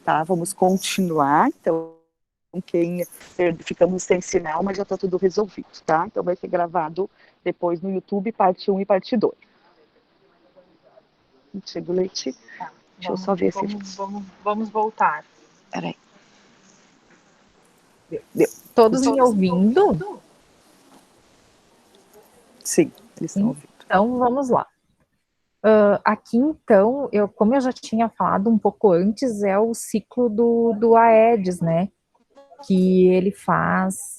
tá? Vamos continuar, então, quem ficamos sem sinal, mas já está tudo resolvido, tá? Então vai ser gravado depois no YouTube, parte 1 e parte 2. Chega o leite. Tá, deixa eu só ver se... Vamos voltar. Peraí. Todos me ouvindo? Sim, eles estão ouvindo. Então, vamos lá. Aqui, então, como eu já tinha falado um pouco antes, é o ciclo do Aedes, né? Que ele faz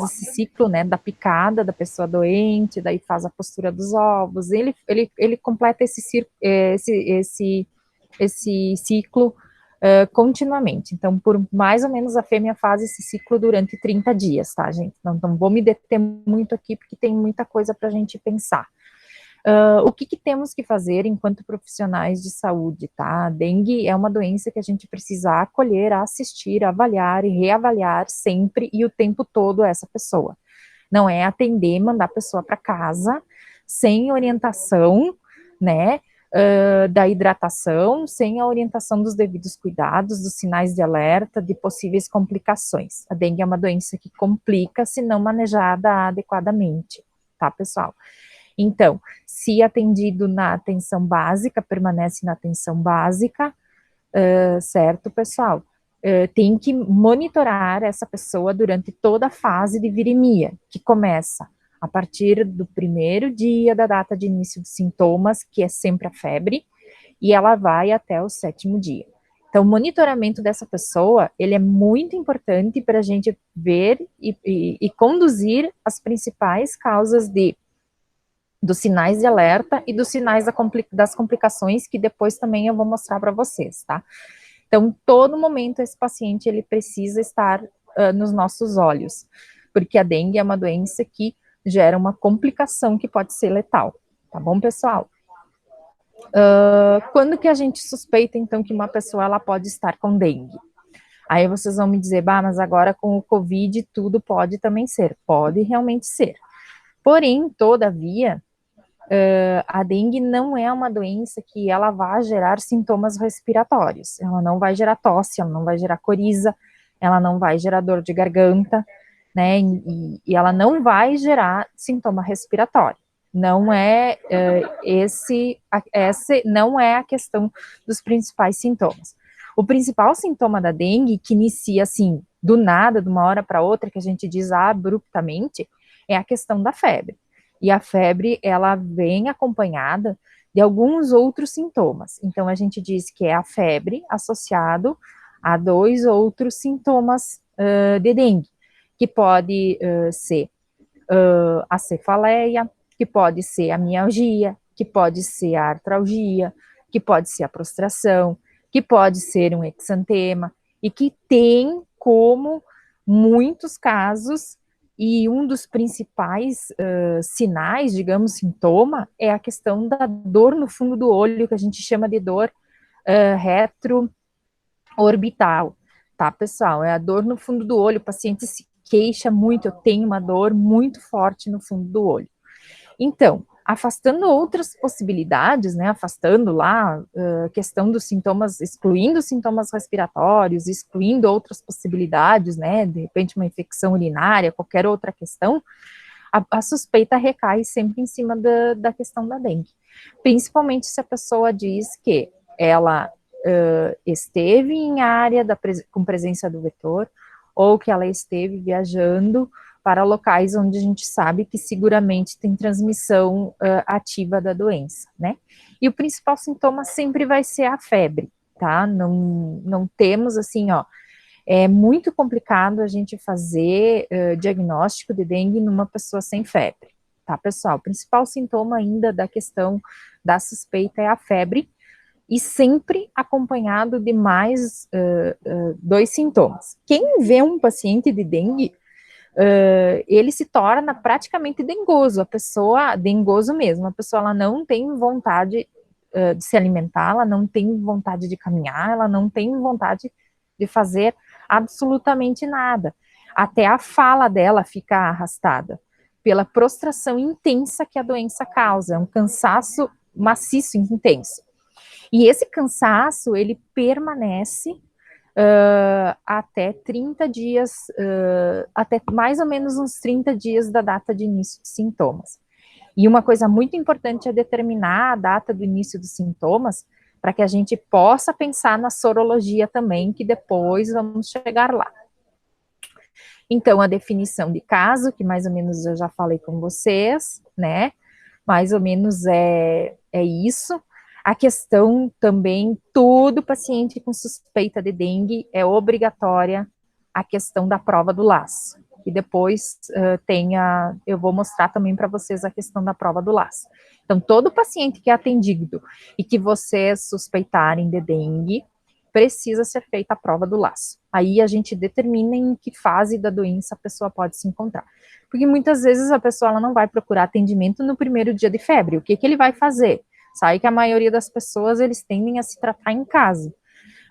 esse ciclo, né, da picada da pessoa doente, daí faz a postura dos ovos, ele completa esse ciclo continuamente. Então, por mais ou menos a fêmea faz esse ciclo durante 30 dias, tá, gente? Não vou me deter muito aqui, porque tem muita coisa para a gente pensar. O que temos que fazer enquanto profissionais de saúde, tá? A dengue é uma doença que a gente precisa acolher, assistir, avaliar e reavaliar sempre e o tempo todo essa pessoa. Não é atender, mandar a pessoa para casa sem orientação, né, da hidratação, sem a orientação dos devidos cuidados, dos sinais de alerta, de possíveis complicações. A dengue é uma doença que complica se não manejada adequadamente, tá, pessoal? Então, se atendido na atenção básica, permanece na atenção básica, certo, pessoal? Tem que monitorar essa pessoa durante toda a fase de virimia, que começa a partir do primeiro dia da data de início dos sintomas, que é sempre a febre, e ela vai até o 7º dia. Então, o monitoramento dessa pessoa, ele é muito importante para a gente ver e conduzir as principais causas dos sinais de alerta e dos sinais das complicações, que depois também eu vou mostrar para vocês, tá? Então, todo momento esse paciente, ele precisa estar nos nossos olhos, porque a dengue é uma doença que gera uma complicação que pode ser letal, tá bom, pessoal? Quando que a gente suspeita, então, que uma pessoa, ela pode estar com dengue? Aí vocês vão me dizer, mas agora com o Covid tudo pode também ser. Pode realmente ser. Porém, todavia, a dengue não é uma doença que ela vai gerar sintomas respiratórios. Ela não vai gerar tosse, ela não vai gerar coriza, ela não vai gerar dor de garganta, né? E ela não vai gerar sintoma respiratório. Não é não é a questão dos principais sintomas. O principal sintoma da dengue, que inicia assim, do nada, de uma hora para outra, que a gente diz abruptamente, é a questão da febre. E a febre, ela vem acompanhada de alguns outros sintomas. Então, a gente diz que é a febre associado a 2 outros sintomas de dengue, que pode ser a cefaleia, que pode ser a mialgia, que pode ser a artralgia, que pode ser a prostração, que pode ser um exantema, e que tem como muitos casos, e um dos principais sinais, digamos, sintoma, é a questão da dor no fundo do olho, que a gente chama de dor retroorbital, tá, pessoal? É a dor no fundo do olho, o paciente se queixa muito, eu tenho uma dor muito forte no fundo do olho. Então, afastando outras possibilidades, né, afastando lá a questão dos sintomas, excluindo sintomas respiratórios, excluindo outras possibilidades, né, de repente uma infecção urinária, qualquer outra questão, a suspeita recai sempre em cima da questão da dengue. Principalmente se a pessoa diz que ela esteve em área com presença do vetor, ou que ela esteve viajando para locais onde a gente sabe que seguramente tem transmissão ativa da doença, né? E o principal sintoma sempre vai ser a febre, tá? Não temos, assim, ó, é muito complicado a gente fazer diagnóstico de dengue numa pessoa sem febre, tá, pessoal? O principal sintoma ainda da questão da suspeita é a febre, e sempre acompanhado de mais 2 sintomas. Quem vê um paciente de dengue, ele se torna praticamente dengoso, dengoso mesmo, a pessoa ela não tem vontade de se alimentar, ela não tem vontade de caminhar, ela não tem vontade de fazer absolutamente nada. Até a fala dela fica arrastada, pela prostração intensa que a doença causa, é um cansaço maciço, intenso. E esse cansaço, ele permanece até 30 dias, até mais ou menos uns 30 dias da data de início de sintomas. E uma coisa muito importante é determinar a data do início dos sintomas, para que a gente possa pensar na sorologia também, que depois vamos chegar lá. Então, a definição de caso, que mais ou menos eu já falei com vocês, né? Mais ou menos é isso. A questão também, todo paciente com suspeita de dengue é obrigatória a questão da prova do laço. E depois eu vou mostrar também para vocês a questão da prova do laço. Então, todo paciente que é atendido e que vocês suspeitarem de dengue, precisa ser feita a prova do laço. Aí a gente determina em que fase da doença a pessoa pode se encontrar. Porque muitas vezes a pessoa ela não vai procurar atendimento no primeiro dia de febre. O que ele vai fazer? Sabe que a maioria das pessoas, eles tendem a se tratar em casa.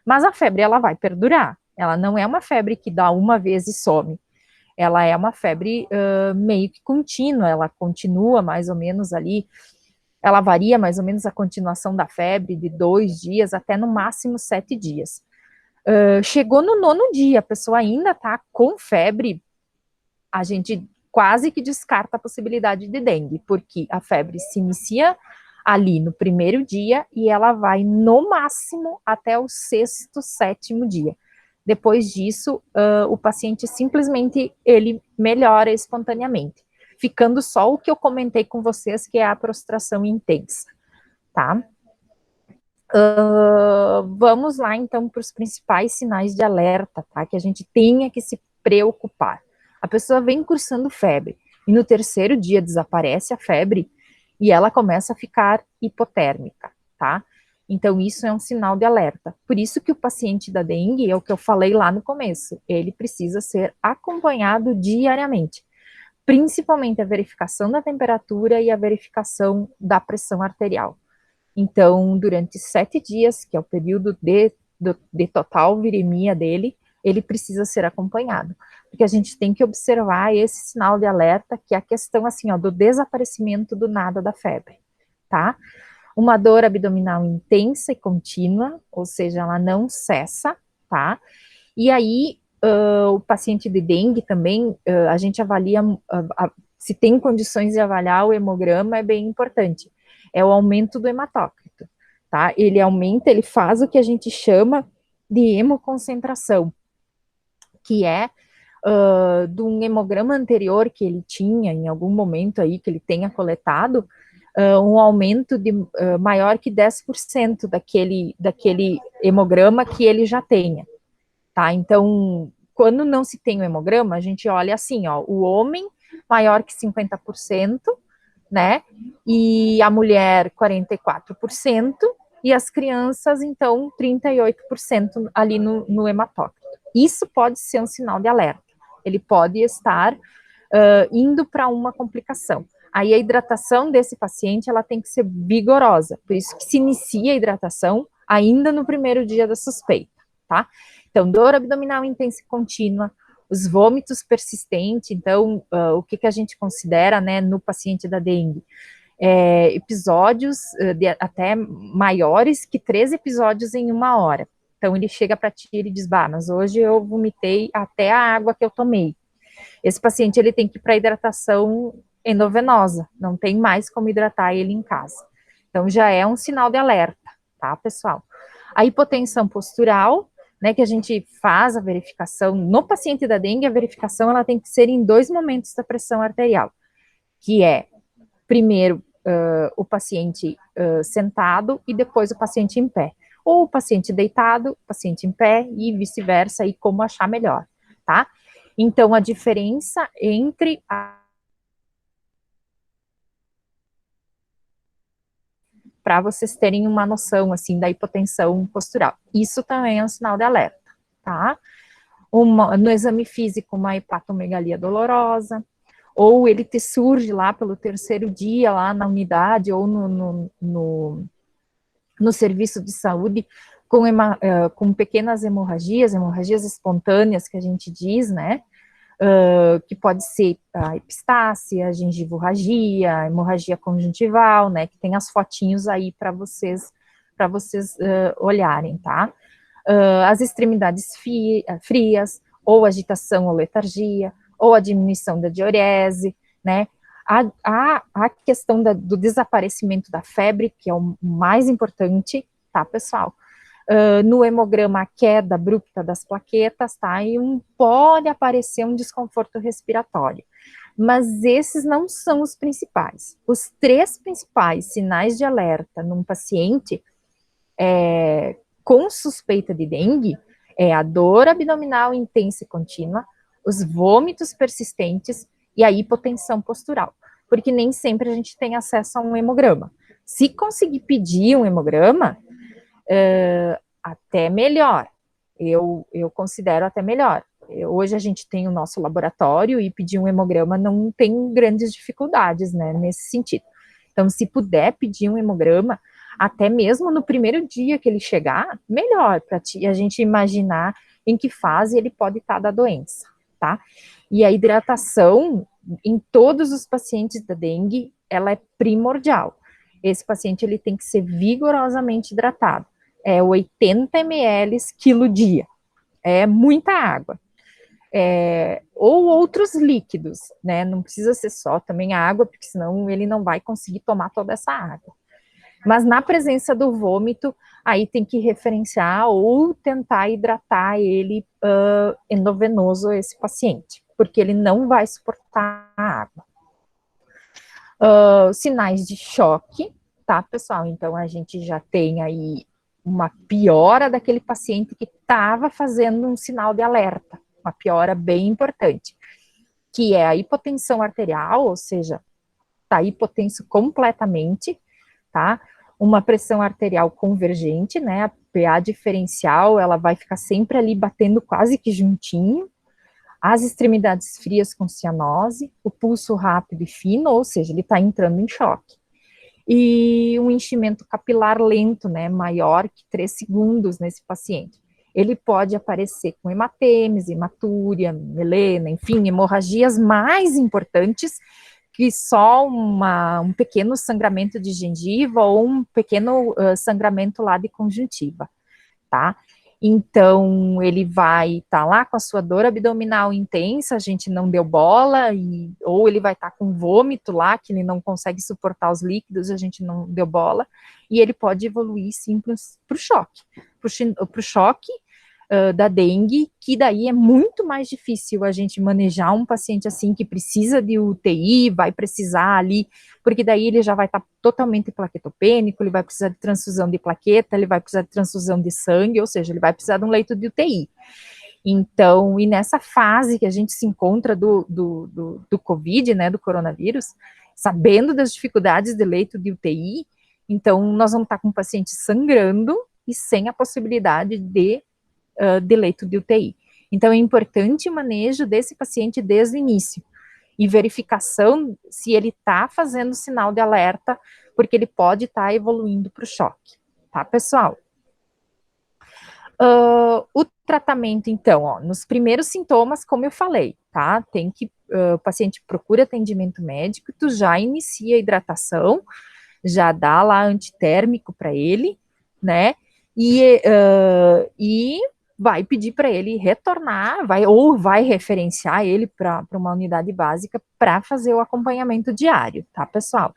Mas a febre, ela vai perdurar. Ela não é uma febre que dá uma vez e some. Ela é uma febre meio que contínua, ela continua mais ou menos ali, ela varia mais ou menos a continuação da febre de 2 dias até no máximo 7 dias. Chegou no 9º dia, a pessoa ainda está com febre, a gente quase que descarta a possibilidade de dengue, porque a febre se inicia ali no 1º dia e ela vai no máximo até o 6º, 7º dia. Depois disso, o paciente simplesmente ele melhora espontaneamente, ficando só o que eu comentei com vocês, que é a prostração intensa, tá? Vamos lá, então, para os principais sinais de alerta, tá? Que a gente tenha que se preocupar. A pessoa vem cursando febre, e no 3º dia desaparece a febre, e ela começa a ficar hipotérmica, tá? Então, isso é um sinal de alerta. Por isso que o paciente da dengue, é o que eu falei lá no começo, ele precisa ser acompanhado diariamente, principalmente a verificação da temperatura e a verificação da pressão arterial. Então, durante 7 dias, que é o período de total viremia dele, ele precisa ser acompanhado, porque a gente tem que observar esse sinal de alerta, que é a questão, assim, ó, do desaparecimento do nada da febre, tá? Uma dor abdominal intensa e contínua, ou seja, ela não cessa, tá? E aí, o paciente de dengue também, a gente avalia, se tem condições de avaliar o hemograma, é bem importante. É o aumento do hematócrito, tá? Ele aumenta, ele faz o que a gente chama de hemoconcentração, que é de um hemograma anterior que ele tinha, em algum momento aí, que ele tenha coletado, um aumento de maior que 10% daquele hemograma que ele já tenha, tá? Então, quando não se tem o hemograma, a gente olha assim, ó, o homem maior que 50%, né? E a mulher 44%, e as crianças, então, 38% ali no hematócrito. Isso pode ser um sinal de alerta. Ele pode estar indo para uma complicação. Aí a hidratação desse paciente, ela tem que ser vigorosa, por isso que se inicia a hidratação ainda no 1º dia da suspeita, tá? Então, dor abdominal intensa e contínua, os vômitos persistentes, então, o que a gente considera, né, no paciente da dengue? Episódios até maiores que 3 episódios em 1 hora. Então, ele chega para ti e diz, mas hoje eu vomitei até a água que eu tomei. Esse paciente, ele tem que ir para hidratação endovenosa, não tem mais como hidratar ele em casa. Então, já é um sinal de alerta, tá, pessoal? A hipotensão postural, né, que a gente faz a verificação, no paciente da dengue, a verificação, ela tem que ser em 2 momentos da pressão arterial, que é, primeiro, o paciente sentado e depois o paciente em pé. Ou o paciente deitado, o paciente em pé e vice-versa, e como achar melhor, tá? Então, a diferença entre para vocês terem uma noção, assim, da hipotensão postural. Isso também é um sinal de alerta, tá? No exame físico, uma hepatomegalia dolorosa, ou ele te surge lá pelo 3º dia, lá na unidade, ou no serviço de saúde, com pequenas hemorragias espontâneas, que a gente diz, né? Que pode ser a epistácia, gengivorragia, hemorragia conjuntival, né, que tem as fotinhos aí para vocês olharem, tá? as extremidades frias, ou agitação ou letargia, ou a diminuição da diurese, né? A questão do desaparecimento da febre, que é o mais importante, tá, pessoal? No hemograma, a queda abrupta das plaquetas, tá? E pode aparecer um desconforto respiratório. Mas esses não são os principais. Os 3 principais sinais de alerta num paciente com suspeita de dengue é a dor abdominal intensa e contínua, os vômitos persistentes e a hipotensão postural, porque nem sempre a gente tem acesso a um hemograma. Se conseguir pedir um hemograma, até melhor, eu considero até melhor. Hoje a gente tem o nosso laboratório e pedir um hemograma não tem grandes dificuldades, né, nesse sentido. Então, se puder pedir um hemograma, até mesmo no primeiro dia que ele chegar, melhor, para a gente imaginar em que fase ele pode estar da doença, tá? E a hidratação, em todos os pacientes da dengue, ela é primordial. Esse paciente, ele tem que ser vigorosamente hidratado. 80 ml quilo dia. É muita água. Ou outros líquidos, né? Não precisa ser só também água, porque senão ele não vai conseguir tomar toda essa água. Mas na presença do vômito, aí tem que referenciar ou tentar hidratar ele endovenoso, esse paciente, porque ele não vai suportar a água. Sinais de choque, tá, pessoal? Então, a gente já tem aí uma piora daquele paciente que estava fazendo um sinal de alerta, uma piora bem importante, que é a hipotensão arterial, ou seja, está hipotenso completamente, tá? Uma pressão arterial convergente, né? A PA diferencial, ela vai ficar sempre ali batendo quase que juntinho. As extremidades frias com cianose, o pulso rápido e fino, ou seja, ele está entrando em choque. E um enchimento capilar lento, né, maior que 3 segundos nesse paciente. Ele pode aparecer com hematêmese, hematúria, melena, enfim, hemorragias mais importantes que só um pequeno sangramento de gengiva ou um pequeno sangramento lá de conjuntiva, tá? Então, ele vai estar lá com a sua dor abdominal intensa, a gente não deu bola, ou ele vai estar com vômito lá, que ele não consegue suportar os líquidos, a gente não deu bola, e ele pode evoluir sim para o choque, para o choque da dengue, que daí é muito mais difícil a gente manejar um paciente assim, que precisa de UTI, vai precisar ali, porque daí ele já vai estar totalmente plaquetopênico, ele vai precisar de transfusão de plaqueta, ele vai precisar de transfusão de sangue, ou seja, ele vai precisar de um leito de UTI. Então, e nessa fase que a gente se encontra do Covid, né, do coronavírus, sabendo das dificuldades de leito de UTI, então nós vamos estar com o paciente sangrando e sem a possibilidade de leito de UTI. Então, é importante o manejo desse paciente desde o início e verificação se ele está fazendo sinal de alerta, porque ele pode estar evoluindo para o choque, tá, pessoal? O tratamento, então, ó, nos primeiros sintomas, como eu falei, tá, o paciente procura atendimento médico, tu já inicia a hidratação, já dá lá antitérmico para ele, né, e vai pedir para ele retornar, vai referenciar ele para uma unidade básica para fazer o acompanhamento diário, tá, pessoal?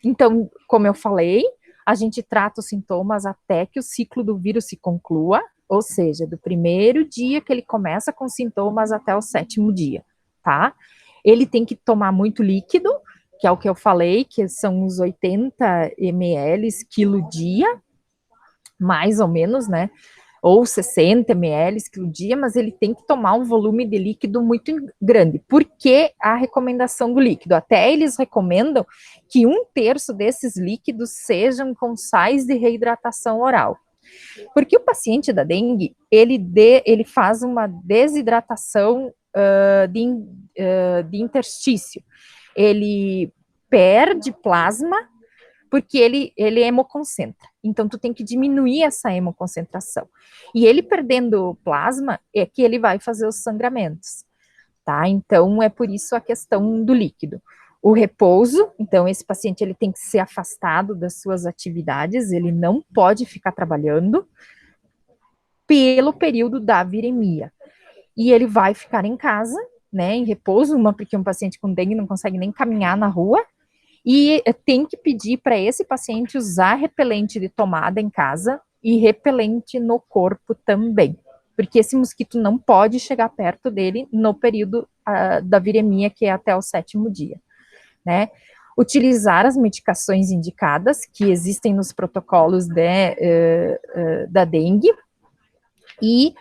Então, como eu falei, a gente trata os sintomas até que o ciclo do vírus se conclua, ou seja, do primeiro dia que ele começa com sintomas até o 7º dia, tá? Ele tem que tomar muito líquido, que é o que eu falei, que são os 80 ml quilo dia, mais ou menos, né? Ou 60 ml quilo dia, mas ele tem que tomar um volume de líquido muito grande. Por que a recomendação do líquido? Até eles recomendam que 1/3 desses líquidos sejam com sais de reidratação oral. Porque o paciente da dengue, ele faz uma desidratação de interstício. Ele perde plasma porque ele hemoconcentra. Então, tu tem que diminuir essa hemoconcentração. E ele perdendo plasma, é que ele vai fazer os sangramentos, tá? Então, é por isso a questão do líquido. O repouso, então esse paciente ele tem que ser afastado das suas atividades, ele não pode ficar trabalhando pelo período da viremia. E ele vai ficar em casa, né, em repouso, porque um paciente com dengue não consegue nem caminhar na rua, e tem que pedir para esse paciente usar repelente de tomada em casa e repelente no corpo também, porque esse mosquito não pode chegar perto dele no período da viremia, que é até o 7º dia, né? Utilizar as medicações indicadas que existem nos protocolos da dengue, e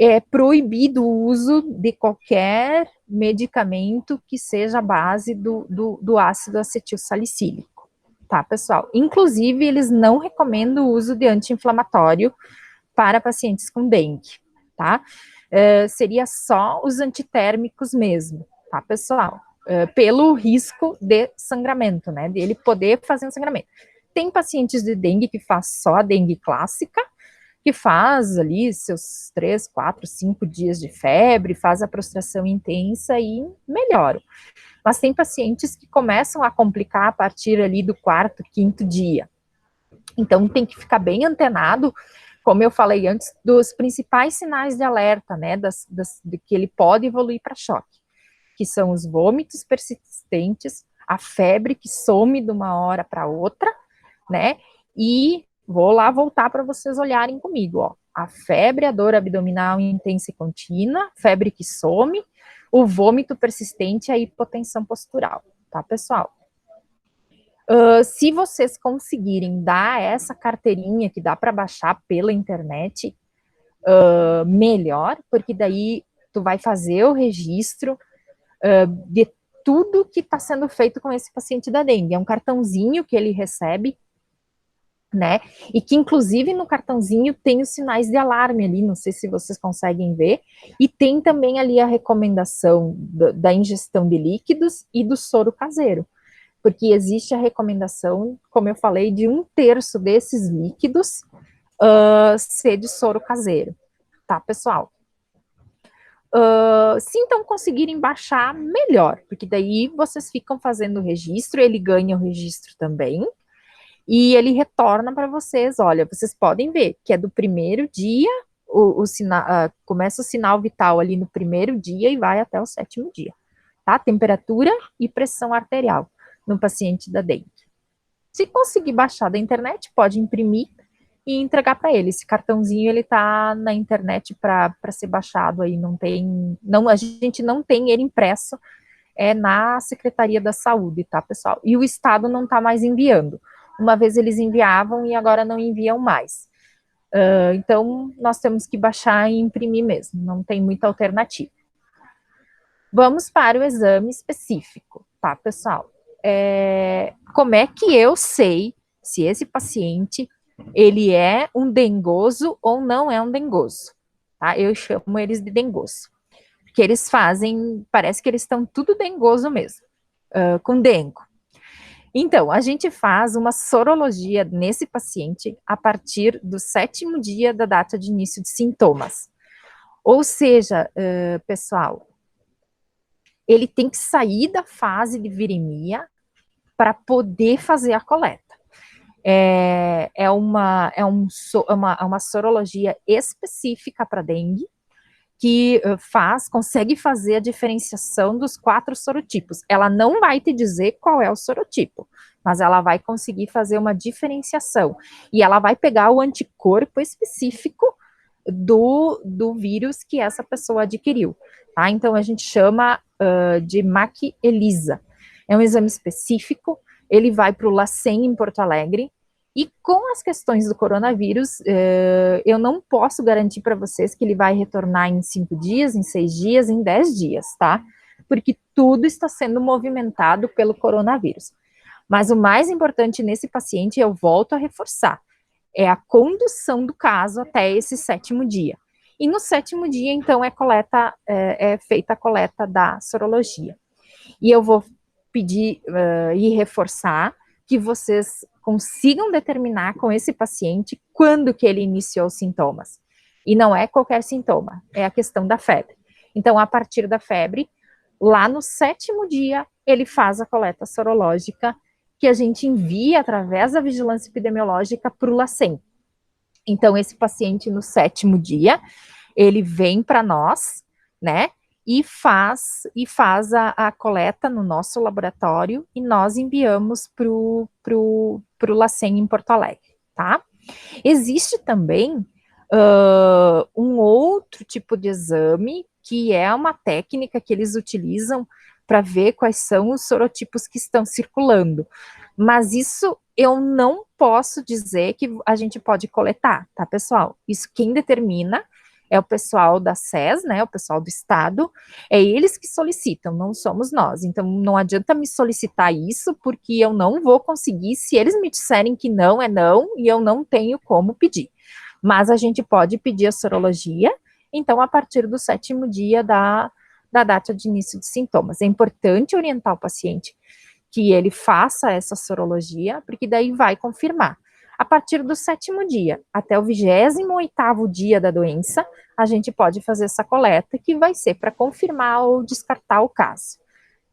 é proibido o uso de qualquer medicamento que seja a base do ácido acetilsalicílico, tá, pessoal? Inclusive, eles não recomendam o uso de anti-inflamatório para pacientes com dengue, tá? Seria só os antitérmicos mesmo, tá, pessoal? Pelo risco de sangramento, né, de ele poder fazer um sangramento. Tem pacientes de dengue que faz só a dengue clássica, que faz ali seus 3, 4, 5 dias de febre, faz a prostração intensa e melhora. Mas tem pacientes que começam a complicar a partir ali do 4º, 5º dia. Então tem que ficar bem antenado, como eu falei antes, dos principais sinais de alerta, né, de que ele pode evoluir para choque, que são os vômitos persistentes, a febre que some de uma hora para outra, né, e vou lá voltar para vocês olharem comigo, ó. A febre, a dor abdominal intensa e contínua, febre que some, o vômito persistente e a hipotensão postural, tá, pessoal? Se vocês conseguirem dar essa carteirinha que dá para baixar pela internet, melhor, porque daí tu vai fazer o registro de tudo que está sendo feito com esse paciente da dengue. É um cartãozinho que ele recebe, né, e que inclusive no cartãozinho tem os sinais de alarme ali, não sei se vocês conseguem ver, e tem também ali a recomendação da ingestão de líquidos e do soro caseiro, porque existe a recomendação, como eu falei, de 1/3 desses líquidos ser de soro caseiro, tá, pessoal? Se então conseguirem baixar, melhor, porque daí vocês ficam fazendo o registro, ele ganha o registro também, e ele retorna para vocês, olha, vocês podem ver que é do primeiro dia, começa o sinal vital ali no primeiro dia e vai até o 7º dia, tá? Temperatura e pressão arterial no paciente da dengue. Se conseguir baixar da internet, pode imprimir e entregar para ele. Esse cartãozinho, ele tá na internet para ser baixado aí, a gente não tem ele impresso, na Secretaria da Saúde, tá, pessoal? E o Estado não tá mais enviando. Uma vez eles enviavam e agora não enviam mais. Então, nós temos que baixar e imprimir mesmo, não tem muita alternativa. Vamos para o exame específico, tá, pessoal? Como é que eu sei se esse paciente, ele é um dengoso ou não é um dengoso, tá? Eu chamo eles de dengoso, porque eles parece que eles estão tudo dengoso mesmo, com dengo. Então, a gente faz uma sorologia nesse paciente a partir do 7º dia da data de início de sintomas. Ou seja, pessoal, ele tem que sair da fase de viremia para poder fazer a coleta. É uma sorologia específica para dengue, que consegue fazer a diferenciação dos 4 sorotipos. Ela não vai te dizer qual é o sorotipo, mas ela vai conseguir fazer uma diferenciação. E ela vai pegar o anticorpo específico do vírus que essa pessoa adquiriu, tá? Então, a gente chama de MAC-ELISA. É um exame específico, ele vai para o LACEN em Porto Alegre, e com as questões do coronavírus, eu não posso garantir para vocês que ele vai retornar em 5 dias, em 6 dias, em 10 dias, tá? Porque tudo está sendo movimentado pelo coronavírus. Mas o mais importante nesse paciente, eu volto a reforçar, é a condução do caso até esse 7º dia. E no 7º dia, então, é feita a coleta da sorologia. E eu vou pedir e reforçar que vocês consigam determinar com esse paciente quando que ele iniciou os sintomas. E não é qualquer sintoma, é a questão da febre. Então, a partir da febre, lá no 7º dia, ele faz a coleta sorológica que a gente envia através da vigilância epidemiológica para o LACEN. Então, esse paciente no 7º dia, ele vem para nós, né, e faz a coleta no nosso laboratório e nós enviamos pro LACEN em Porto Alegre, tá? Existe também um outro tipo de exame, que é uma técnica que eles utilizam para ver quais são os sorotipos que estão circulando. Mas isso eu não posso dizer que a gente pode coletar, tá, pessoal? Isso quem determina é o pessoal da SES, né, o pessoal do Estado, é eles que solicitam, não somos nós. Então, não adianta me solicitar isso, porque eu não vou conseguir, se eles me disserem que não, é não, e eu não tenho como pedir. Mas a gente pode pedir a sorologia, então, a partir do 7º dia da data de início de sintomas. É importante orientar o paciente que ele faça essa sorologia, porque daí vai confirmar. A partir do 7º dia até o 28º dia da doença, a gente pode fazer essa coleta, que vai ser para confirmar ou descartar o caso,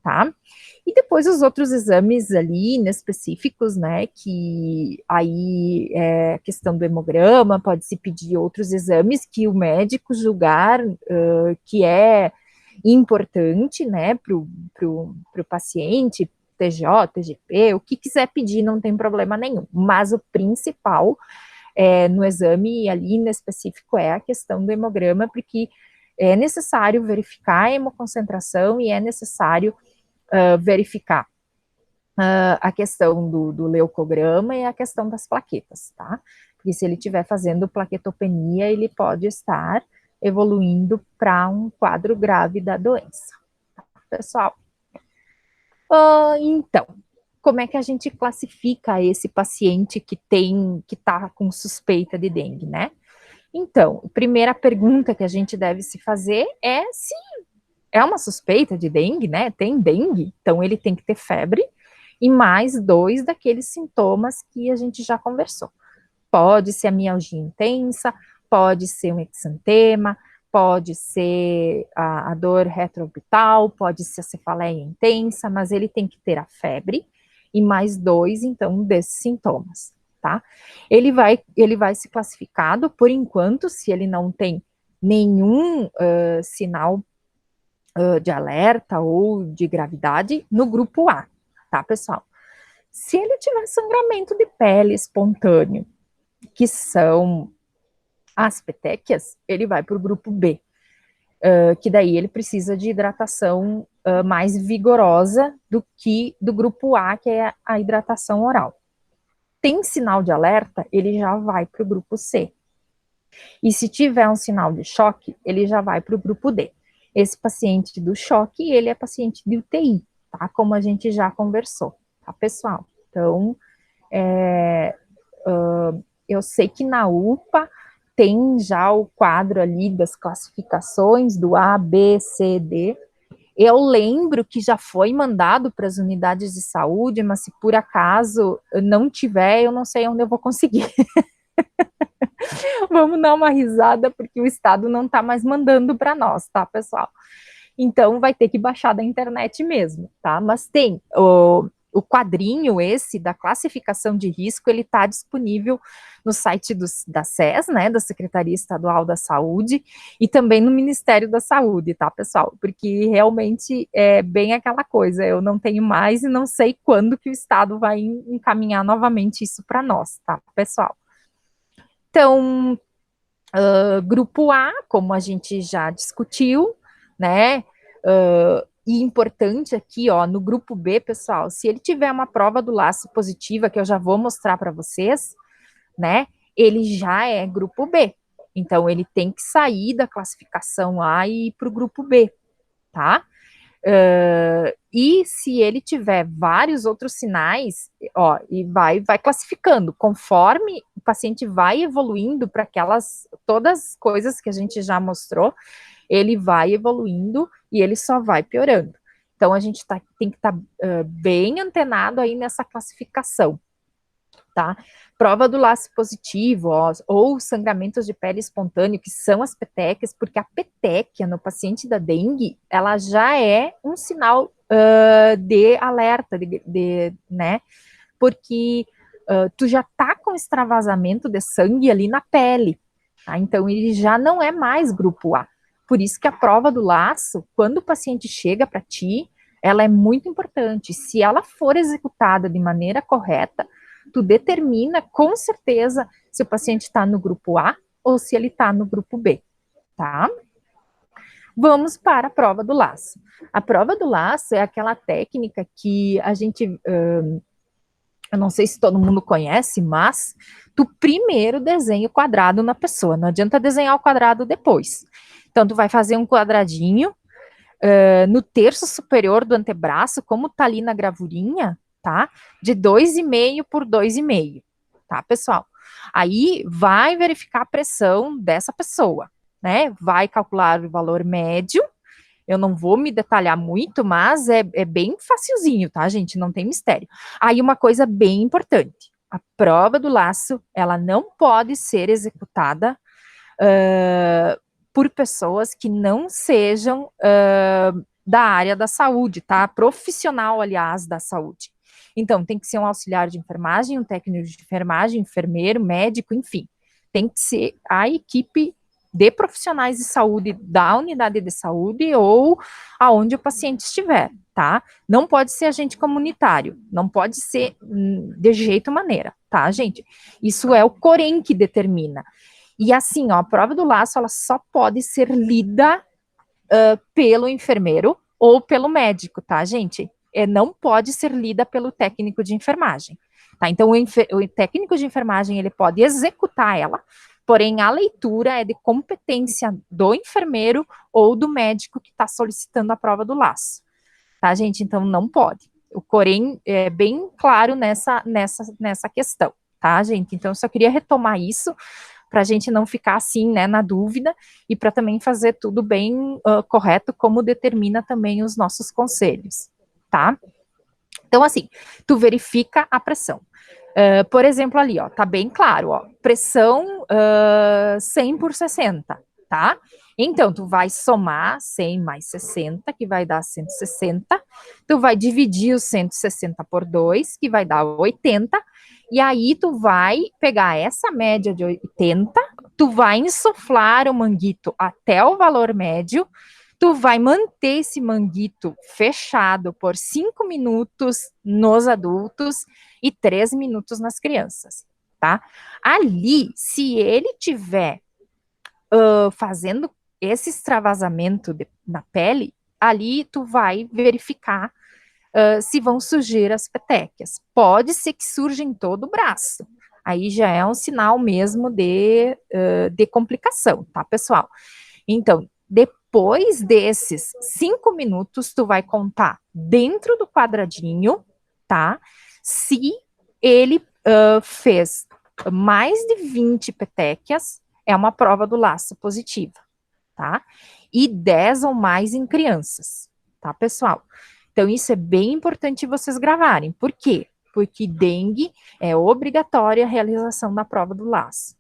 tá? E depois os outros exames ali, inespecíficos, né, que aí é questão do hemograma, pode-se pedir outros exames que o médico julgar que é importante, né, pro paciente, TJ, TGP, o que quiser pedir, não tem problema nenhum. Mas o principal no exame ali no específico é a questão do hemograma, porque é necessário verificar a hemoconcentração e é necessário verificar a questão do leucograma e a questão das plaquetas, tá? Porque se ele estiver fazendo plaquetopenia, ele pode estar evoluindo para um quadro grave da doença. Tá, pessoal? Então, como é que a gente classifica esse paciente que está com suspeita de dengue, né? Então, a primeira pergunta que a gente deve se fazer é se é uma suspeita de dengue, né? Tem dengue, então ele tem que ter febre e mais 2 daqueles sintomas que a gente já conversou. Pode ser a mialgia intensa, pode ser um exantema, pode ser a dor retroorbital, pode ser a cefaleia intensa, mas ele tem que ter a febre e mais 2, então, desses sintomas, tá? Ele vai ser classificado, por enquanto, se ele não tem nenhum sinal de alerta ou de gravidade, no grupo A, tá, pessoal? Se ele tiver sangramento de pele espontâneo, que são as petequias, ele vai para o grupo B, que daí ele precisa de hidratação mais vigorosa do que do grupo A, que é a hidratação oral. Tem sinal de alerta, ele já vai para o grupo C. E se tiver um sinal de choque, ele já vai para o grupo D. Esse paciente do choque, ele é paciente de UTI, tá? Como a gente já conversou, tá, pessoal? Então, eu sei que na UPA tem já o quadro ali das classificações do A, B, C, D. Eu lembro que já foi mandado para as unidades de saúde, mas se por acaso não tiver, eu não sei onde eu vou conseguir. Vamos dar uma risada, porque o Estado não está mais mandando para nós, tá, pessoal? Então, vai ter que baixar da internet mesmo, tá? Mas tem o quadrinho esse da classificação de risco, ele está disponível no site da SES, né, da Secretaria Estadual da Saúde, e também no Ministério da Saúde, tá, pessoal? Porque realmente é bem aquela coisa, eu não tenho mais e não sei quando que o Estado vai encaminhar novamente isso para nós, tá, pessoal? Então, grupo A, como a gente já discutiu, né? E importante aqui, ó, no grupo B, pessoal, se ele tiver uma prova do laço positiva, que eu já vou mostrar para vocês, né? Ele já é grupo B. Então, ele tem que sair da classificação A e ir para o grupo B, tá? E se ele tiver vários outros sinais, ó, e vai classificando, conforme o paciente vai evoluindo para todas as coisas que a gente já mostrou, ele vai evoluindo e ele só vai piorando. Então, a gente tem que estar bem antenado aí nessa classificação. tá? Prova do laço positivo, ó, ou sangramentos de pele espontâneo, que são as petequias, porque a petequia no paciente da dengue, ela já é um sinal de alerta, né? Porque tu já tá com extravasamento de sangue ali na pele, tá? Então ele já não é mais grupo A. Por isso que a prova do laço, quando o paciente chega para ti, ela é muito importante. Se ela for executada de maneira correta, tu determina com certeza se o paciente está no grupo A ou se ele está no grupo B, tá? Vamos para a prova do laço. A prova do laço é aquela técnica que a gente, eu não sei se todo mundo conhece, mas tu primeiro desenha o quadrado na pessoa, não adianta desenhar o quadrado depois. Então, tu vai fazer um quadradinho no terço superior do antebraço, como tá ali na gravurinha, tá? De 2,5 por 2,5, tá, pessoal? Aí, vai verificar a pressão dessa pessoa, né? Vai calcular o valor médio. Eu não vou me detalhar muito, mas é bem facilzinho, tá, gente? Não tem mistério. Aí, uma coisa bem importante. A prova do laço, ela não pode ser executada por pessoas que não sejam da área da saúde, tá? Profissional, aliás, da saúde. Então, tem que ser um auxiliar de enfermagem, um técnico de enfermagem, enfermeiro, médico, enfim. Tem que ser a equipe de profissionais de saúde da unidade de saúde ou aonde o paciente estiver, tá? Não pode ser agente comunitário, não pode ser de jeito maneira, tá, gente? Isso é o Corém que determina. E assim, ó, a prova do laço, ela só pode ser lida pelo enfermeiro ou pelo médico, tá, gente? Não pode ser lida pelo técnico de enfermagem, tá? Então, o técnico de enfermagem, ele pode executar ela, porém, a leitura é de competência do enfermeiro ou do médico que está solicitando a prova do laço, tá, gente? Então, não pode. O Corém é bem claro nessa questão, tá, gente? Então, eu só queria retomar isso, para a gente não ficar assim, né, na dúvida, e para também fazer tudo bem correto, como determina também os nossos conselhos, tá? Então, assim, tu verifica a pressão. Por exemplo, ali, ó, tá bem claro, ó, pressão 100 por 60, tá? Então, tu vai somar 100 mais 60, que vai dar 160, tu vai dividir os 160 por 2, que vai dar 80, e aí tu vai pegar essa média de 80, tu vai insuflar o manguito até o valor médio, tu vai manter esse manguito fechado por 5 minutos nos adultos e 3 minutos nas crianças, tá? Ali, se ele tiver fazendo esse extravasamento na pele, ali tu vai verificar se vão surgir as petequias. Pode ser que surja em todo o braço. Aí já é um sinal mesmo de complicação, tá, pessoal? Então, depois desses 5 minutos, tu vai contar dentro do quadradinho, tá? Se ele fez mais de 20 petequias, é uma prova do laço positiva, tá? E 10 ou mais em crianças, tá, pessoal? Então, isso é bem importante vocês gravarem. Por quê? Porque dengue é obrigatória a realização da prova do laço.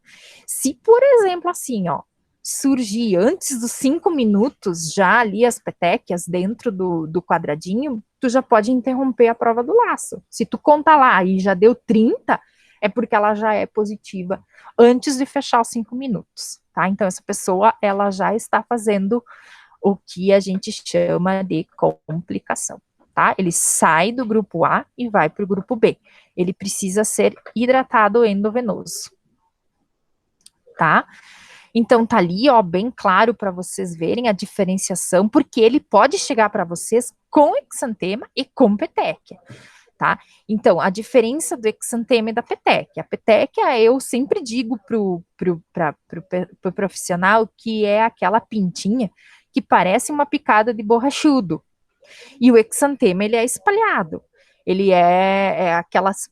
Se, por exemplo, assim, ó, surgir antes dos 5 minutos já ali as petequias dentro do quadradinho, tu já pode interromper a prova do laço. Se tu contar lá e já deu 30, é porque ela já é positiva antes de fechar os 5 minutos, tá? Então, essa pessoa, ela já está fazendo o que a gente chama de complicação, tá? Ele sai do grupo A e vai para o grupo B. Ele precisa ser hidratado endovenoso, tá? Então, tá ali, ó, bem claro para vocês verem a diferenciação, porque ele pode chegar para vocês com exantema e com petequia, tá? Então, a diferença do exantema e da petequia. A petequia, eu sempre digo pro profissional que é aquela pintinha que parece uma picada de borrachudo. E o exantema, ele é espalhado. Ele é aquelas,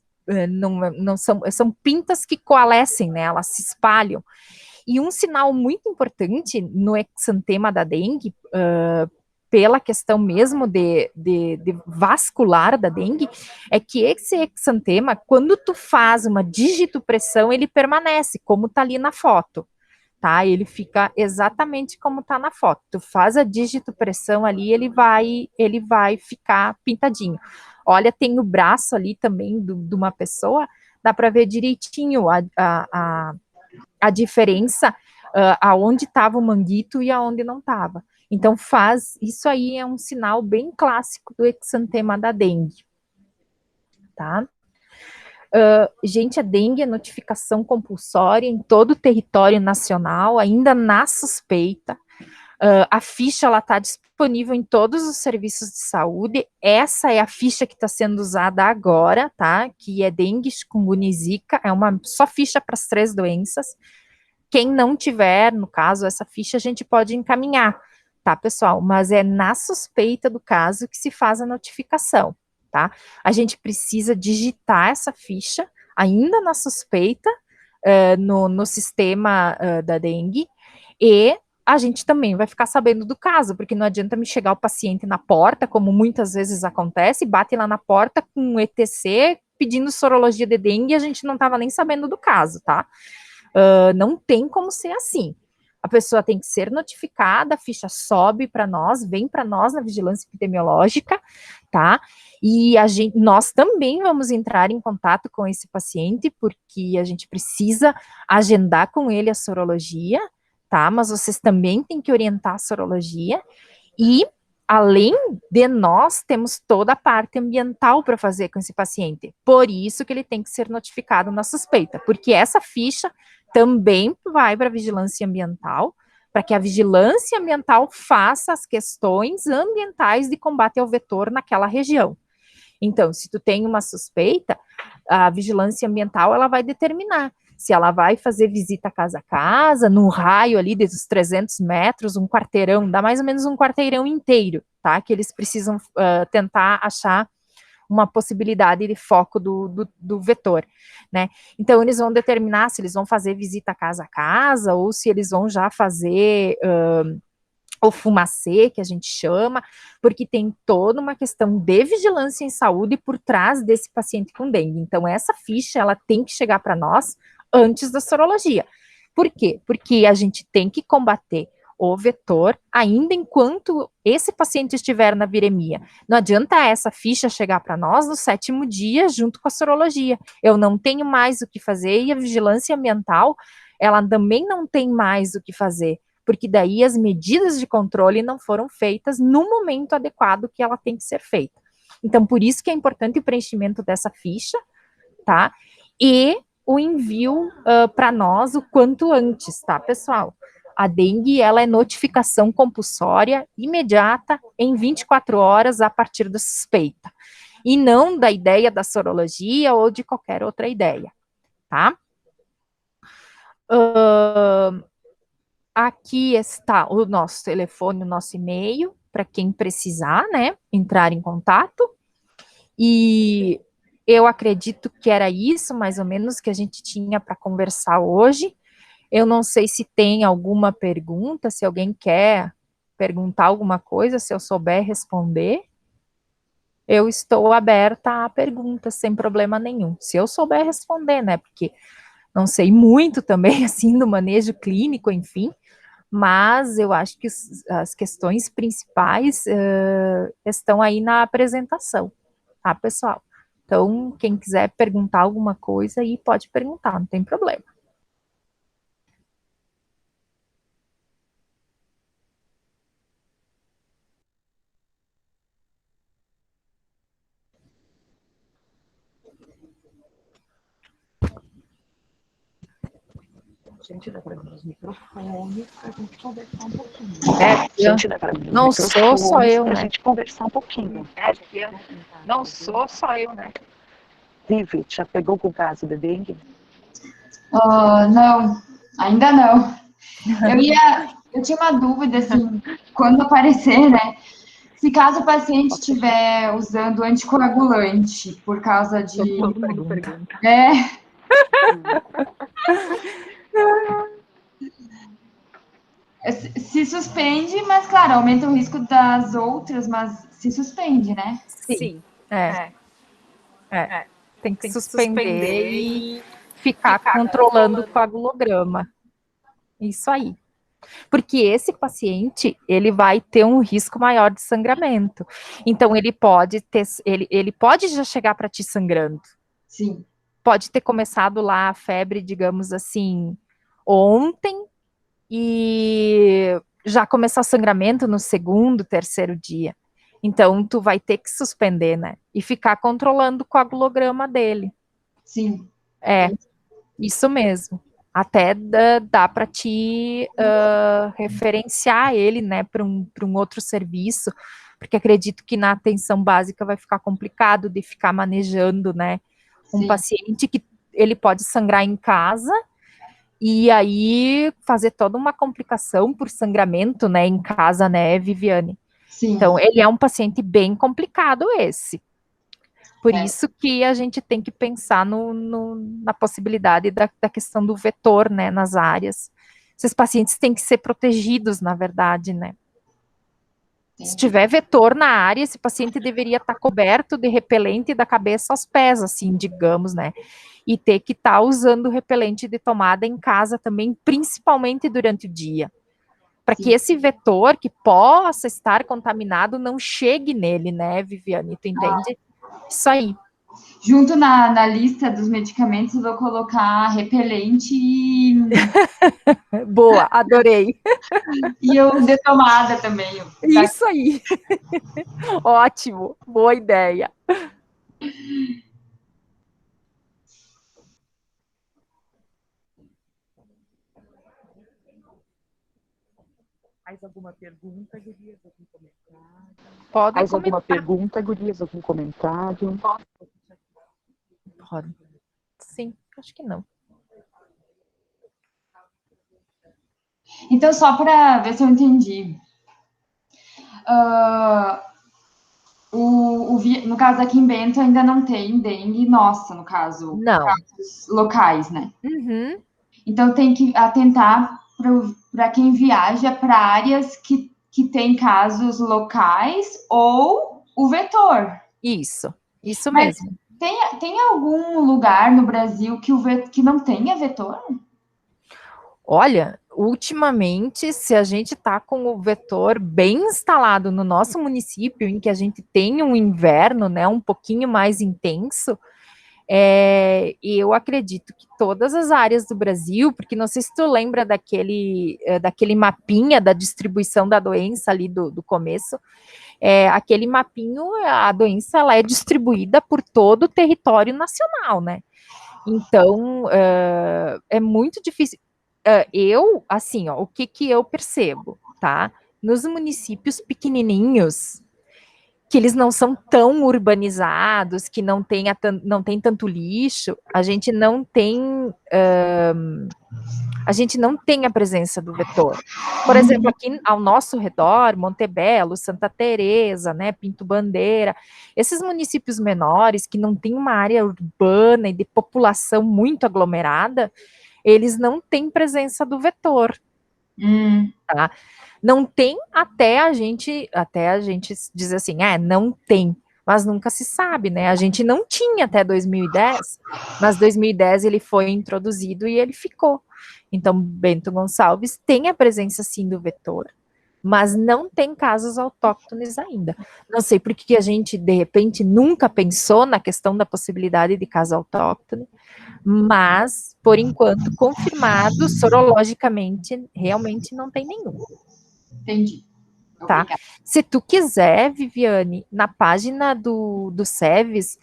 não são pintas que coalescem, né? Elas se espalham. E um sinal muito importante no exantema da dengue, pela questão mesmo de vascular da dengue, é que esse exantema, quando tu faz uma digitopressão, ele permanece, como tá ali na foto, tá? Ele fica exatamente como tá na foto. Tu faz a digitopressão ali, ele vai ficar pintadinho. Olha, tem o braço ali também de uma pessoa, dá para ver direitinho a diferença aonde estava o manguito e aonde não estava. Então, isso aí é um sinal bem clássico do exantema da dengue, tá? Gente, a dengue é notificação compulsória em todo o território nacional, ainda na suspeita. A ficha ela está disponível em todos os serviços de saúde. Essa é a ficha que está sendo usada agora, tá? Que é dengue, chikungunya e zika. É uma só ficha para as 3 doenças. Quem não tiver, no caso, essa ficha, a gente pode encaminhar, tá, pessoal? Mas é na suspeita do caso que se faz a notificação, tá? A gente precisa digitar essa ficha, ainda na suspeita, no sistema da dengue, e a gente também vai ficar sabendo do caso, porque não adianta me chegar o paciente na porta, como muitas vezes acontece, bate lá na porta com um ETC pedindo sorologia de dengue e a gente não estava nem sabendo do caso, tá? Não tem como ser assim. A pessoa tem que ser notificada, a ficha sobe para nós, vem para nós na vigilância epidemiológica, tá? E nós também vamos entrar em contato com esse paciente, porque a gente precisa agendar com ele a sorologia, tá? Mas vocês também têm que orientar a sorologia. E, além de nós, temos toda a parte ambiental para fazer com esse paciente. Por isso que ele tem que ser notificado na suspeita, porque essa ficha também vai para a vigilância ambiental, para que a vigilância ambiental faça as questões ambientais de combate ao vetor naquela região. Então, se tu tem uma suspeita, a vigilância ambiental ela vai determinar se ela vai fazer visita casa a casa, num raio ali dos 300 metros, um quarteirão, dá mais ou menos um quarteirão inteiro, tá? Que eles precisam tentar achar uma possibilidade de foco do vetor, né? Então, eles vão determinar se eles vão fazer visita casa a casa ou se eles vão já fazer o fumacê, que a gente chama, porque tem toda uma questão de vigilância em saúde por trás desse paciente com dengue. Então, essa ficha, ela tem que chegar para nós antes da sorologia. Por quê? Porque a gente tem que combater o vetor ainda enquanto esse paciente estiver na viremia. Não adianta essa ficha chegar para nós no 7º dia junto com a sorologia. Eu não tenho mais o que fazer e a vigilância ambiental, ela também não tem mais o que fazer, porque daí as medidas de controle não foram feitas no momento adequado que ela tem que ser feita. Então, por isso que é importante o preenchimento dessa ficha, tá? E o envio para nós o quanto antes, tá, pessoal? A dengue, ela é notificação compulsória imediata em 24 horas a partir da suspeita, e não da ideia da sorologia ou de qualquer outra ideia, tá? Aqui está o nosso telefone, o nosso e-mail, para quem precisar, né, entrar em contato. E eu acredito que era isso, mais ou menos, que a gente tinha para conversar hoje. Eu não sei se tem alguma pergunta, se alguém quer perguntar alguma coisa, se eu souber responder. Eu estou aberta a perguntas, sem problema nenhum. Se eu souber responder, né, porque não sei muito também, assim, do manejo clínico, enfim, mas eu acho que as questões principais estão aí na apresentação, tá, pessoal? Então, quem quiser perguntar alguma coisa aí, pode perguntar, não tem problema. Gente, dá para abrir os microfones para a gente conversar um pouquinho. Gente, dá para abrir os não sou só eu, para né? a gente conversar um pouquinho. Não sou só eu, né? Vivi, já pegou com o caso de dengue? Não, ainda não. Eu tinha uma dúvida, assim, quando aparecer, né? Se caso o paciente estiver usando anticoagulante por causa de... Todo mundo pergunta. Se suspende, mas claro, aumenta o risco das outras, mas se suspende, né? Sim. Tem que suspender e ficar controlando o coagulograma. Isso aí. Porque esse paciente, ele vai ter um risco maior de sangramento. Então, ele pode já chegar para ti sangrando. Sim. Pode ter começado lá a febre, digamos assim, ontem, e já começar sangramento no segundo, terceiro dia. Então, tu vai ter que suspender, né? E ficar controlando o coagulograma dele. Sim. Isso mesmo. Até dá para te referenciar ele, né, para um outro serviço, porque acredito que na atenção básica vai ficar complicado de ficar manejando, né, um paciente que ele pode sangrar em casa e aí fazer toda uma complicação por sangramento, né, em casa, né, Viviane? Sim. Então, ele é um paciente bem complicado esse. Por isso que a gente tem que pensar na possibilidade da questão do vetor, né, nas áreas. Esses pacientes têm que ser protegidos, na verdade, né? Se tiver vetor na área, esse paciente deveria estar coberto de repelente da cabeça aos pés, assim, digamos, né? E ter que estar usando repelente de tomada em casa também, principalmente durante o dia. Para que esse vetor que possa estar contaminado não chegue nele, né, Viviane? Tu entende? Isso aí. Junto na lista dos medicamentos, eu vou colocar repelente e Boa, adorei. e o de tomada também. Isso aí. Ótimo, boa ideia. Mais alguma pergunta, Gurias? Algum comentário? Pode Mais comentar. alguma pergunta, Gurias? Algum comentário? Pode. Sim, acho que não. Então, só para ver se eu entendi. No caso aqui em Bento ainda não tem dengue, nossa, no caso, Não. casos locais, né? Uhum. Então tem que atentar para quem viaja para áreas que tem casos locais ou o vetor. Isso Mas mesmo. tem algum lugar no Brasil que não tenha vetor? Olha, ultimamente, se a gente está com o vetor bem instalado no nosso município, em que a gente tem um inverno, né, um pouquinho mais intenso, e eu acredito que todas as áreas do Brasil, porque não sei se tu lembra daquele mapinha da distribuição da doença ali do começo, aquele mapinho, a doença ela é distribuída por todo o território nacional, né? Então, é muito difícil. Assim, ó, o que eu percebo, tá? Nos municípios pequenininhos, que eles não são tão urbanizados, que não tem tanto lixo, a gente não tem a presença do vetor. Por exemplo, aqui ao nosso redor, Montebello, Santa Teresa, né, Pinto Bandeira, esses municípios menores que não têm uma área urbana e de população muito aglomerada, eles não têm presença do vetor. Tá? Não tem até a gente dizer assim, não tem, mas nunca se sabe, né? A gente não tinha até 2010, mas 2010 ele foi introduzido e ele ficou. Então, Bento Gonçalves tem a presença sim do vetor, mas não tem casos autóctones ainda. Não sei por que a gente, de repente, nunca pensou na questão da possibilidade de caso autóctone, mas, por enquanto, confirmado, sorologicamente, realmente não tem nenhum. Entendi. Tá? Se tu quiser, Viviane, na página do SEVES,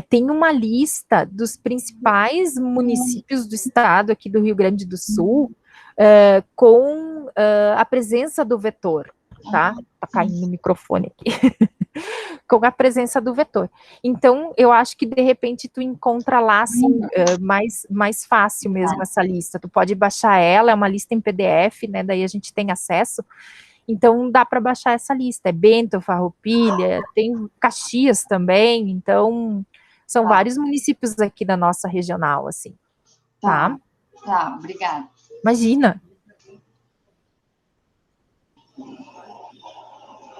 tem uma lista dos principais municípios do estado, aqui do Rio Grande do Sul, com a presença do vetor, tá? Tá caindo o microfone aqui. Com a presença do vetor. Então, eu acho que, de repente, tu encontra lá, assim, mais fácil mesmo essa lista. Tu pode baixar ela, é uma lista em PDF, né? Daí a gente tem acesso. Então, dá para baixar essa lista. É Bento, Farroupilha, tem Caxias também. Então, são vários municípios aqui da nossa regional, assim. Tá? Tá, obrigada. Imagina.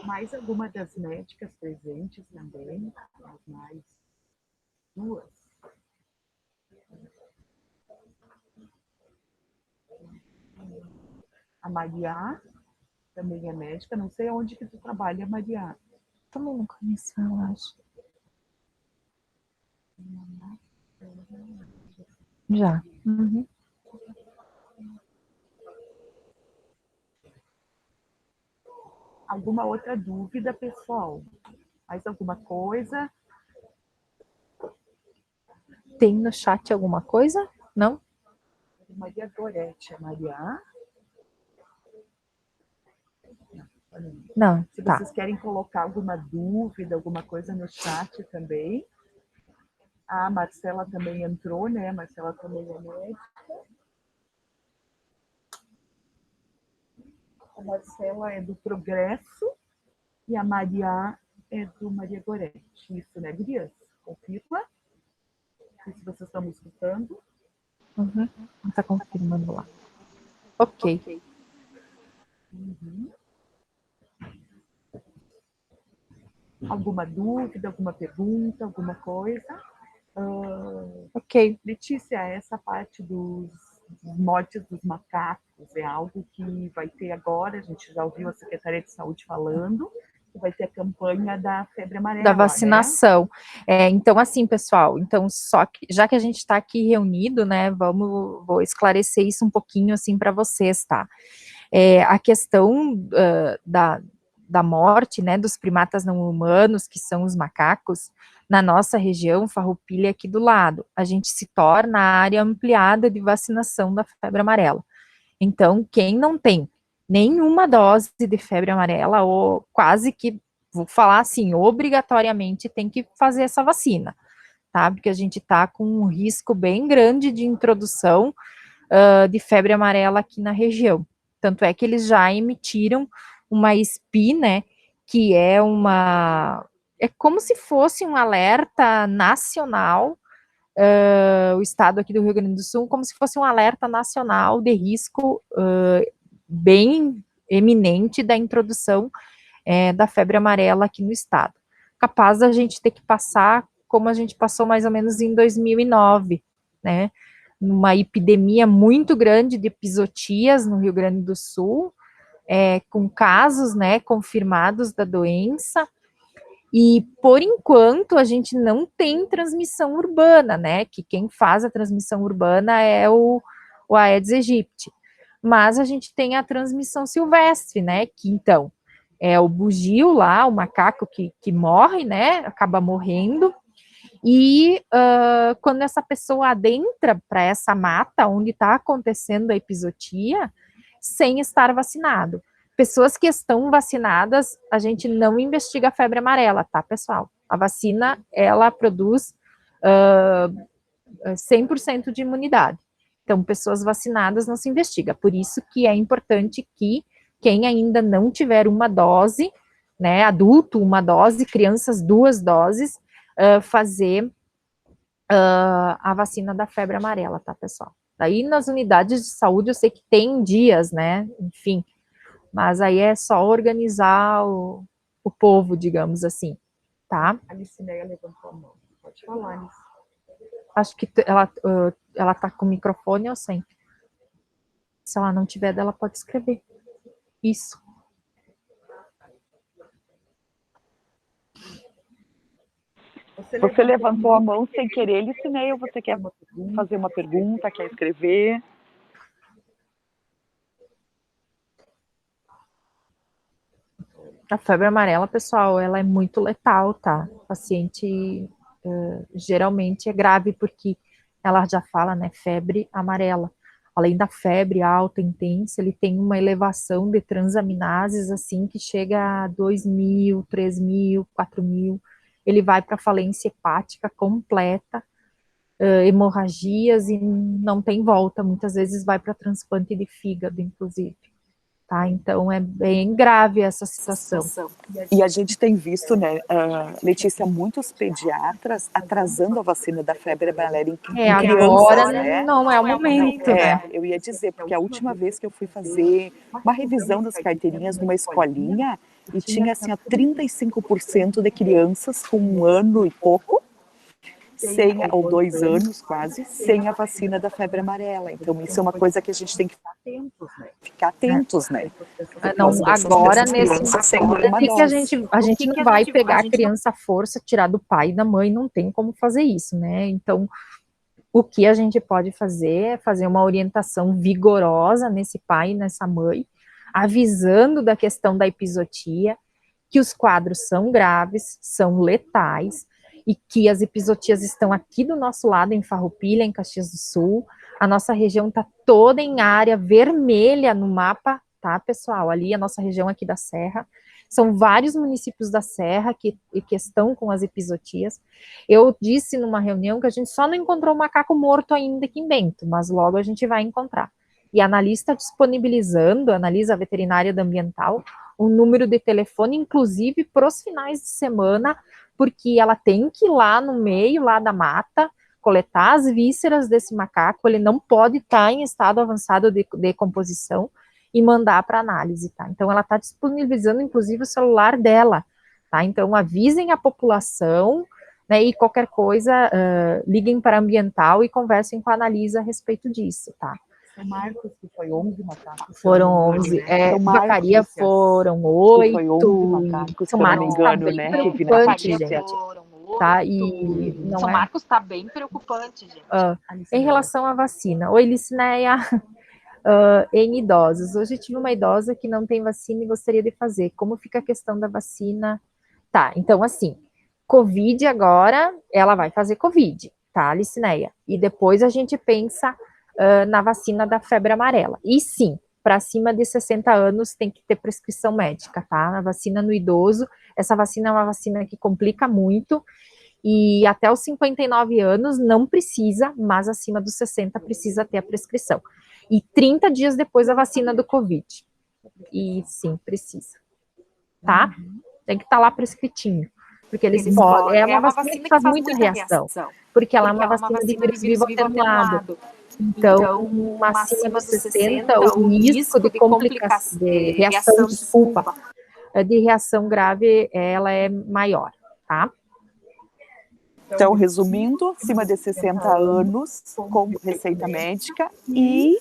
Mais alguma das médicas presentes também? Mais duas? A Maria também é médica, não sei onde que tu trabalha, Maria. Também não conheço, eu acho. Já. Uhum. Alguma outra dúvida, pessoal? Mais alguma coisa? Tem no chat alguma coisa? Não? Maria Gorete, a Maria. Não, Se tá. vocês querem colocar alguma dúvida, alguma coisa no chat também. A Marcela também entrou, né? A Marcela também é médica. A Marcela é do Progresso e a Maria é do Maria Gorete. Isso, né, gurias? Confirma? Não sei se vocês estão me escutando. Uhum. Tá confirmando lá. Ok. Uhum. Alguma dúvida, alguma pergunta, alguma coisa? Ok. Letícia, essa parte dos mortes dos macacos é algo que vai ter agora, a gente já ouviu a Secretaria de Saúde falando, que vai ter a campanha da febre amarela, Da vacinação. Né? Então, assim, pessoal, então, só que, já que a gente está aqui reunido, né, vou esclarecer isso um pouquinho, assim, para vocês, tá? A questão da morte, né, dos primatas não humanos, que são os macacos, na nossa região, Farroupilha, aqui do lado, a gente se torna a área ampliada de vacinação da febre amarela. Então, quem não tem nenhuma dose de febre amarela, ou quase que, vou falar assim, obrigatoriamente tem que fazer essa vacina, tá? Porque a gente está com um risco bem grande de introdução de febre amarela aqui na região. Tanto é que eles já emitiram uma SPI, né, que é como se fosse um alerta nacional, o estado aqui do Rio Grande do Sul, como se fosse um alerta nacional de risco bem eminente da introdução da febre amarela aqui no estado. Capaz da gente ter que passar como a gente passou mais ou menos em 2009, né, numa epidemia muito grande de epizotias no Rio Grande do Sul, com casos, né, confirmados da doença, e por enquanto a gente não tem transmissão urbana, né, que quem faz a transmissão urbana é o Aedes aegypti, mas a gente tem a transmissão silvestre, né, que então é o bugio lá, o macaco que morre, né, acaba morrendo, e quando essa pessoa adentra para essa mata onde está acontecendo a epizotia, sem estar vacinado. Pessoas que estão vacinadas, a gente não investiga a febre amarela, tá, pessoal? A vacina, ela produz 100% de imunidade. Então, pessoas vacinadas não se investiga. Por isso que é importante que quem ainda não tiver uma dose, né, adulto, uma dose, crianças, 2 doses, fazer a vacina da febre amarela, tá, pessoal? Daí nas unidades de saúde eu sei que tem dias, né, enfim, mas aí é só organizar o povo, digamos assim, tá? A Licineia levantou a mão. Pode falar, Alice. Acho que ela tá com o microfone ou sem? Se ela não tiver, ela pode escrever. Isso. Você levantou a mão sem querer, Licineia, ou você quer fazer uma pergunta, quer escrever? A febre amarela, pessoal, ela é muito letal, tá? O paciente geralmente é grave porque ela já fala, né, febre amarela. Além da febre alta, intensa, ele tem uma elevação de transaminases, assim, que chega a 2.000, 3.000, 4.000. Ele vai para falência hepática completa, hemorragias e não tem volta. Muitas vezes vai para transplante de fígado, inclusive. Tá? Então, é bem grave essa situação. E a gente tem visto, né, Letícia, muitos pediatras atrasando a vacina da febre amarela em crianças, agora né? não é o momento, né? Eu ia dizer, porque a última vez que eu fui fazer uma revisão das carteirinhas numa escolinha, e tinha assim, 35% de crianças com 1 ano e pouco, ou 2 anos quase, sem a vacina da febre amarela. Então, isso é uma coisa que a gente tem que ficar atentos, né? Não, agora, nesse sem nenhuma que a dose. gente não vai pegar a criança à força, tirar do pai e da mãe, não tem como fazer isso, né? Então, o que a gente pode fazer é fazer uma orientação vigorosa nesse pai e nessa mãe, avisando da questão da epizotia, que os quadros são graves, são letais, e que as epizotias estão aqui do nosso lado, em Farroupilha, em Caxias do Sul. A nossa região está toda em área vermelha no mapa, tá, pessoal? Ali, a nossa região aqui da Serra. São vários municípios da Serra que estão com as epizotias. Eu disse numa reunião que a gente só não encontrou um macaco morto ainda aqui em Bento, mas logo a gente vai encontrar. E a analista disponibilizando, a analisa veterinária da ambiental, um número de telefone, inclusive para os finais de semana, porque ela tem que ir lá no meio, lá da mata, coletar as vísceras desse macaco, ele não pode estar em estado avançado de decomposição e mandar para análise, tá? Então, ela está disponibilizando, inclusive, o celular dela, tá? Então, avisem a população, né, e qualquer coisa, liguem para a ambiental e conversem com a analisa a respeito disso, tá? São Marcos, que foi 11 macacos. Foram 11. Vacaria foram 8. Foi 11 macacos, São se eu não me Marcos engano, tá bem né? Que vi na preocupante, notícia. gente. Tá? E não São é... Marcos está bem preocupante, gente. Em relação à vacina. Oi, Licineia. Em idosos. Hoje eu tive uma idosa que não tem vacina e gostaria de fazer. Como fica a questão da vacina? Tá, então assim, Covid agora, ela vai fazer Covid, tá, Licineia? E depois a gente pensa na vacina da febre amarela. E sim, para cima de 60 anos tem que ter prescrição médica, tá? A vacina no idoso, essa vacina é uma vacina que complica muito, e até os 59 anos não precisa, mas acima dos 60 precisa ter a prescrição. E 30 dias depois a vacina do Covid. E sim, precisa. Tá? Tem que estar lá prescritinho. Porque eles podem. É uma vacina que faz muita reação. Porque ela é uma vacina de vírus vivo atenuado. Então, acima dos 60, o risco de complicação, de reação, de reação grave, ela é maior, tá? Então, resumindo, acima de 60 anos, com receita médica e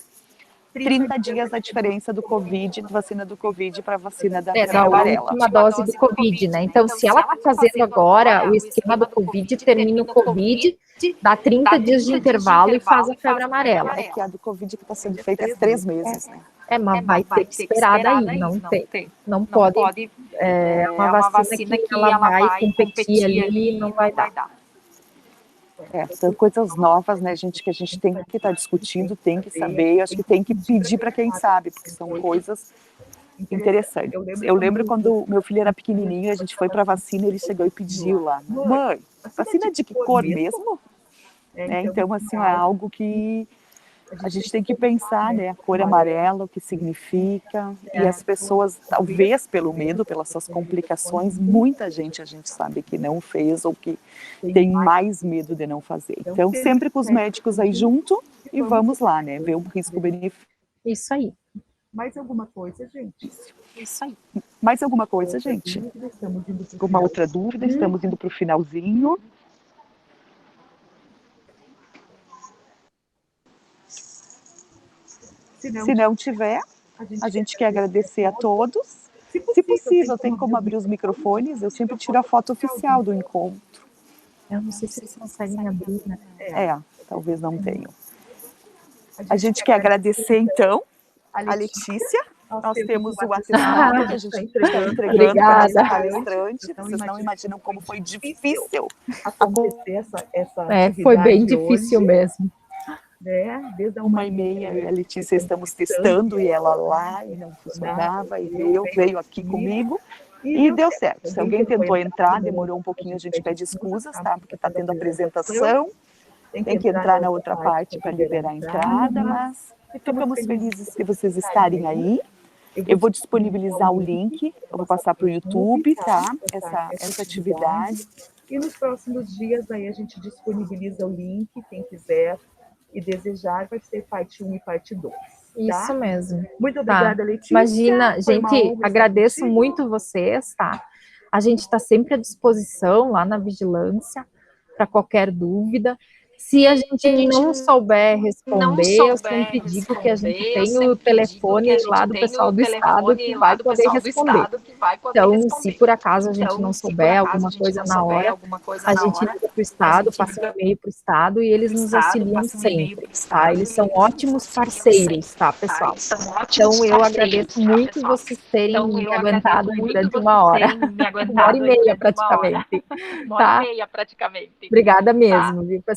30 dias da diferença do Covid, da vacina do Covid para a vacina da febre amarela. Uma dose do Covid, né? Então, se ela está fazendo agora o esquema do Covid, termina o Covid, dá 30 dias de intervalo e faz a febre amarela. É que a do Covid que está sendo feita há 3 meses, né? Mas vai ter que esperar daí, não tem. Não pode. É uma vacina que ela vai competir ali e não vai dar. São coisas novas, né, gente, que a gente tem que estar discutindo, tem que saber, acho que tem que pedir para quem sabe, porque são coisas interessantes. Eu lembro quando meu filho era pequenininho, a gente foi para a vacina, ele chegou e pediu lá, mãe, vacina de que cor mesmo? Então, assim, é algo que a gente tem que pensar, né, a cor amarela, o que significa, e as pessoas, talvez pelo medo, pelas suas complicações, muita gente a gente sabe que não fez ou que tem mais medo de não fazer. Então, sempre com os médicos aí junto e vamos lá, né, ver o risco-benefício. Isso aí. Mais alguma coisa, gente? Isso aí. Mais alguma coisa, gente? Alguma outra dúvida? Estamos indo para o finalzinho. Se não tiver, a gente quer agradecer a todos. Se possível, tem como abrir os microfones. Eu sempre tiro a foto oficial do encontro. Eu não sei se eles conseguem abrir, né? Talvez não tenham. A gente quer agradecer, então, a Letícia. Nós temos o WhatsApp que a gente está entregando para a nossa palestrante. Vocês não imaginam como foi difícil acontecer essa foi bem difícil mesmo. Desde a 1h30, a Letícia estamos testando e ela lá e não funcionava, e veio aqui comigo e deu certo. Se alguém tentou entrar, demorou um pouquinho, a gente pede escusas, tá? Porque está tendo apresentação, tem que entrar na outra parte para liberar a entrada, mas ficamos felizes de vocês estarem aí. Eu vou disponibilizar o link, eu vou passar para o YouTube, tá? Essa atividade. E nos próximos dias aí a gente disponibiliza o link, quem quiser e desejar, vai ser parte 1 e parte 2. Isso mesmo. Muito obrigada, Letícia. Imagina, Foi uma gente, honra estar agradeço contigo. muito vocês, tá? A gente está sempre à disposição lá na vigilância para qualquer dúvida. Se a gente não souber responder, eu sempre digo que a gente tem o telefone lá do pessoal do Estado que vai poder responder. Então, se por acaso a gente não souber alguma coisa na hora, a gente liga para o Estado, passa um e-mail para o Estado e eles nos auxiliam sempre, tá? Eles são ótimos parceiros, tá, pessoal? Então, eu agradeço muito vocês terem me aguentado aí durante uma hora. 1h30 praticamente. Tá? Obrigada mesmo, viu, pessoal?